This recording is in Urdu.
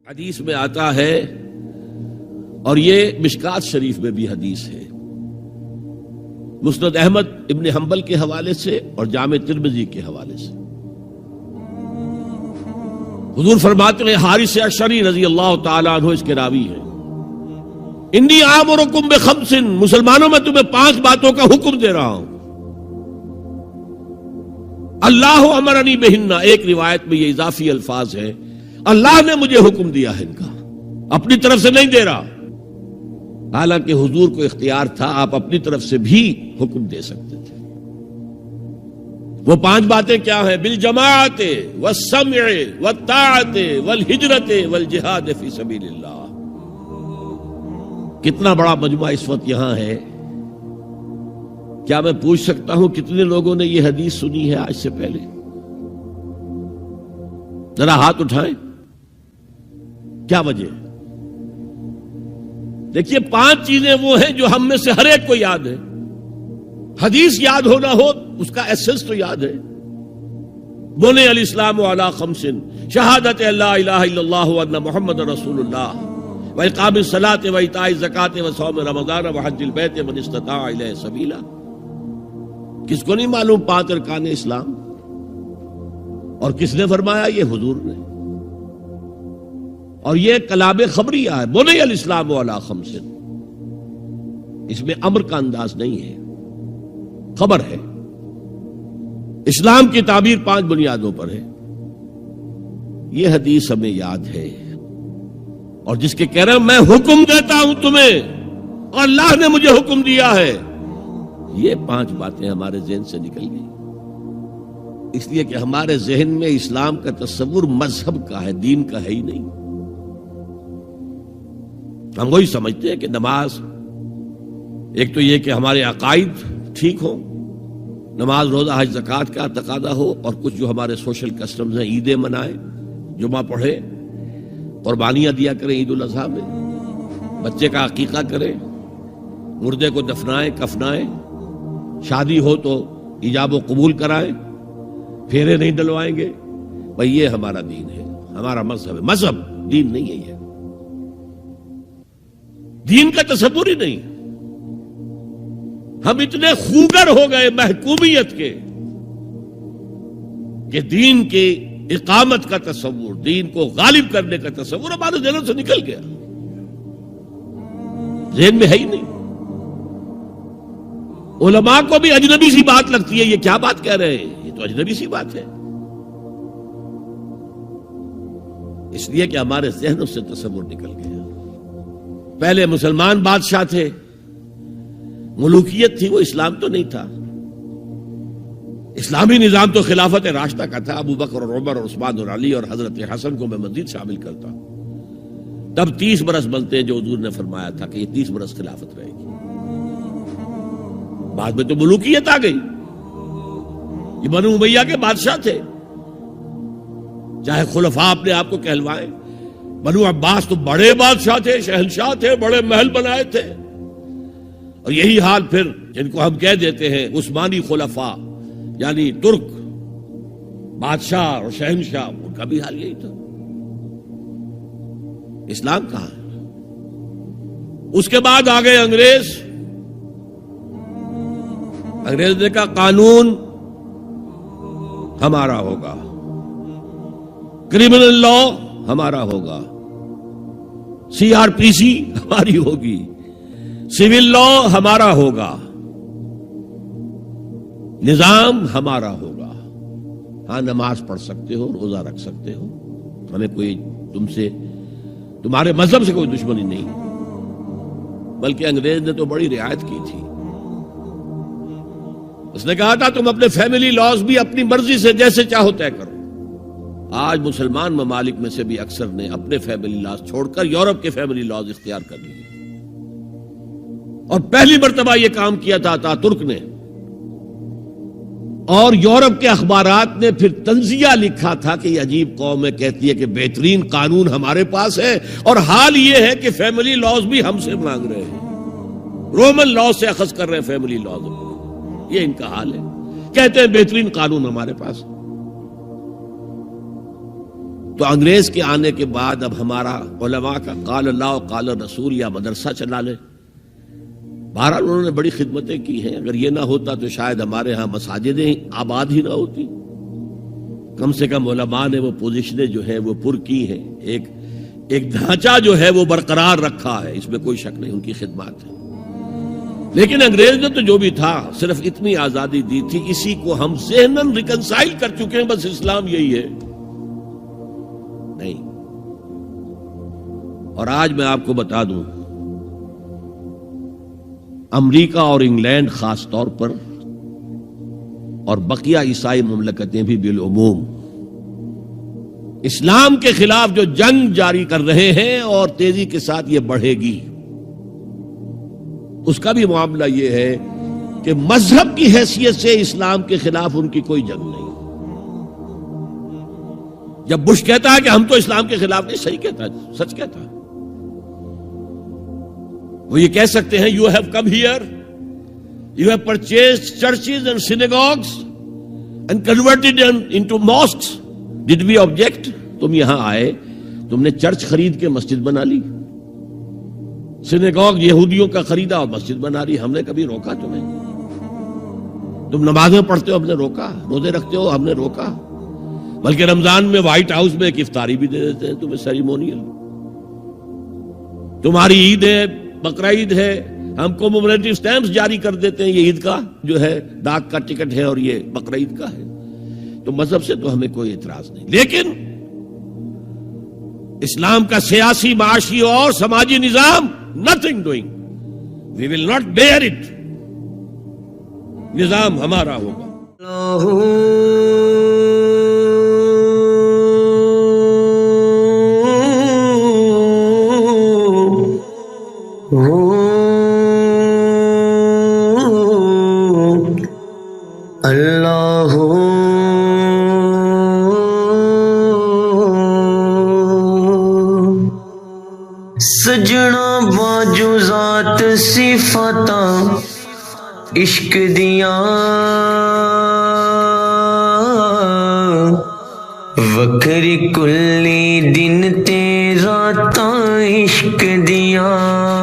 حدیث میں آتا ہے، اور یہ مشکات شریف میں بھی حدیث ہے، مسند احمد ابن حنبل کے حوالے سے اور جامع ترمذی کے حوالے سے، حضور فرماتے ہیں، حارث اشعری رضی اللہ تعالیٰ عنہ اس کے راوی ہیں، انی آمرکم بخمس، مسلمانوں میں تمہیں 5 باتوں کا حکم دے رہا ہوں، اللہ امرنی بہن، ایک روایت میں یہ اضافی الفاظ ہے، اللہ نے مجھے حکم دیا ہے ان کا، اپنی طرف سے نہیں دے رہا، حالانکہ حضور کو اختیار تھا، آپ اپنی طرف سے بھی حکم دے سکتے تھے۔ وہ 5 باتیں کیا ہیں؟ بالجماعت والسمع والطاعت والہجرت والجہاد فی سبیل اللہ۔ کتنا بڑا مجموعہ اس وقت یہاں ہے، کیا میں پوچھ سکتا ہوں کتنے لوگوں نے یہ حدیث سنی ہے آج سے پہلے؟ ذرا ہاتھ اٹھائیں، کیا وجہ ہے؟ دیکھیے 5 چیزیں وہ ہیں جو ہم میں سے ہر ایک کو یاد ہے، حدیث یاد ہونا ہو اس کا ایسنس تو یاد ہے۔ بنی الاسلام علی 5، شہادت لا الہ الا اللہ وان محمد رسول اللہ، واقام الصلاۃ وایتاء الزکاۃ وصوم رمضان وحج البیت من استطاع الیہ سبیلا۔ کس کو نہیں معلوم 5 ارکان اسلام؟ اور کس نے فرمایا؟ یہ حضور نے۔ اور یہ کلام خبریہ ہے، بنی الاسلام علی 5، اس میں امر کا انداز نہیں ہے، خبر ہے۔ اسلام کی تعبیر 5 بنیادوں پر ہے، یہ حدیث ہمیں یاد ہے، اور جس کے کہہ رہے ہیں میں حکم دیتا ہوں تمہیں اور اللہ نے مجھے حکم دیا ہے، یہ 5 باتیں ہمارے ذہن سے نکل گئی، اس لیے کہ ہمارے ذہن میں اسلام کا تصور مذہب کا ہے، دین کا ہے ہی نہیں۔ ہم وہی سمجھتے ہیں کہ نماز، ایک تو یہ کہ ہمارے عقائد ٹھیک ہوں، نماز روزہ حج زکوٰۃ کا تقاضا ہو، اور کچھ جو ہمارے سوشل کسٹمز ہیں، عیدیں منائیں، جمعہ پڑھیں، قربانیاں دیا کریں عید الاضحیٰ میں، بچے کا عقیقہ کریں، مردے کو دفنائیں کفنائیں، شادی ہو تو ایجاب و قبول کرائیں، پھیرے نہیں ڈلوائیں گے، بھئی یہ ہمارا دین ہے، ہمارا مذہب ہے۔ مذہب دین نہیں ہے، یہ دین کا تصور ہی نہیں۔ ہم اتنے خوگر ہو گئے محکومیت کے کہ دین کی اقامت کا تصور، دین کو غالب کرنے کا تصور ہمارے ذہنوں سے نکل گیا، ذہن میں ہے ہی نہیں۔ علماء کو بھی اجنبی سی بات لگتی ہے، یہ کیا بات کہہ رہے ہیں، یہ تو اجنبی سی بات ہے، اس لیے کہ ہمارے ذہنوں سے تصور نکل گیا۔ پہلے مسلمان بادشاہ تھے، ملوکیت تھی، وہ اسلام تو نہیں تھا۔ اسلامی نظام تو خلافت راشدہ کا تھا، ابو بکر اور عمر اور عثمان اور علی اور حضرت حسن کو میں مزید شامل کرتا ہوں۔ تب 30 برس بنتے ہیں جو حضور نے فرمایا تھا کہ یہ 30 برس خلافت رہے گی، بعد میں تو ملوکیت آ گئی۔ یہ بنو امیہ کے بادشاہ تھے، چاہے خلفاء اپنے آپ کو کہلوائیں، بنو عباس تو بڑے بادشاہ تھے، شہنشاہ تھے، بڑے محل بنائے تھے، اور یہی حال پھر جن کو ہم کہہ دیتے ہیں عثمانی خلفاء، یعنی ترک بادشاہ اور شہنشاہ، ان کا بھی حال یہی تھا۔ اسلام کہاں ہے؟ اس کے بعد آ گئے انگریز نے کہا قانون ہمارا ہوگا، کرمنل لا ہمارا ہوگا، CRPC ہماری ہوگی، سول لا ہمارا ہوگا، نظام ہمارا ہوگا۔ ہاں نماز پڑھ سکتے ہو، روزہ رکھ سکتے ہو، ہمیں کوئی تمہارے مذہب سے کوئی دشمنی نہیں، بلکہ انگریز نے تو بڑی رعایت کی تھی۔ اس نے کہا تھا تم اپنے فیملی لاز بھی اپنی مرضی سے جیسے چاہو طے کرو۔ آج مسلمان ممالک میں سے بھی اکثر نے اپنے فیملی لاز چھوڑ کر یورپ کے فیملی لاز اختیار کر لیے، اور پہلی مرتبہ یہ کام کیا تھا ترک نے، اور یورپ کے اخبارات نے پھر تنزیہ لکھا تھا کہ یہ عجیب قوم ہے، کہتی ہے کہ بہترین قانون ہمارے پاس ہے، اور حال یہ ہے کہ فیملی لاز بھی ہم سے مانگ رہے ہیں۔ رومن لا سے اخذ کر رہے ہیں فیملی لا، یہ ان کا حال ہے. کہتے ہیں بہترین قانون ہمارے پاس. تو انگریز کے آنے کے بعد اب ہمارا علماء کا قال اللہ و قال رسول یا مدرسہ چلا لے. بہرحال انہوں نے بڑی خدمتیں کی ہیں. اگر یہ نہ ہوتا تو شاید ہمارے ہاں مساجدیں آباد ہی نہ ہوتی. کم سے کم علماء نے وہ پوزیشنیں جو ہیں وہ پر کی ہیں. ایک ڈھانچہ جو ہے وہ برقرار رکھا ہے، اس میں کوئی شک نہیں، ان کی خدمات ہے. لیکن انگریز نے تو جو بھی تھا صرف اتنی آزادی دی تھی، اسی کو ہم ذہناً ریکنسائل کر چکے ہیں. بس اسلام یہی ہے نہیں. اور آج میں آپ کو بتا دوں، امریکہ اور انگلینڈ خاص طور پر اور بقیہ عیسائی مملکتیں بھی بالعموم اسلام کے خلاف جو جنگ جاری کر رہے ہیں اور تیزی کے ساتھ یہ بڑھے گی، اس کا بھی معاملہ یہ ہے کہ مذہب کی حیثیت سے اسلام کے خلاف ان کی کوئی جنگ نہیں. جب بش کہتا ہے کہ ہم تو اسلام کے خلاف نہیں، صحیح کہتا ہے، سچ کہتا ہے. وہ یہ کہہ سکتے ہیں you have come here, you have purchased churches and synagogues and converted into mosques, did we object? تم یہاں آئے، تم نے چرچ خرید کے مسجد بنا لی، سینیگوگ یہودیوں کا خریدا اور مسجد بنا لی. ہم نے کبھی روکا تمہیں؟ تم نمازیں پڑھتے ہو، ہم نے روکا؟ روزے رکھتے ہو، ہم نے روکا؟ بلکہ رمضان میں وائٹ ہاؤس میں ایک افطاری بھی دے دیتے ہیں تمہیں، سیریمونیل. تمہاری عید ہے، بقرعید ہے، ہم کو کومیموریٹو سٹیمپس جاری کر دیتے ہیں، یہ عید کا جو ہے ڈاک کا ٹکٹ ہے اور یہ بقرعید کا ہے. تو مذہب سے تو ہمیں کوئی اعتراض نہیں، لیکن اسلام کا سیاسی، معاشی اور سماجی نظام nothing doing. We will not bear it. نظام ہمارا ہوگا. اللہ سجنا باجو ذات صفاتاں عشق دیاں، وکھری کلی دن تے راتاں عشق دیاں.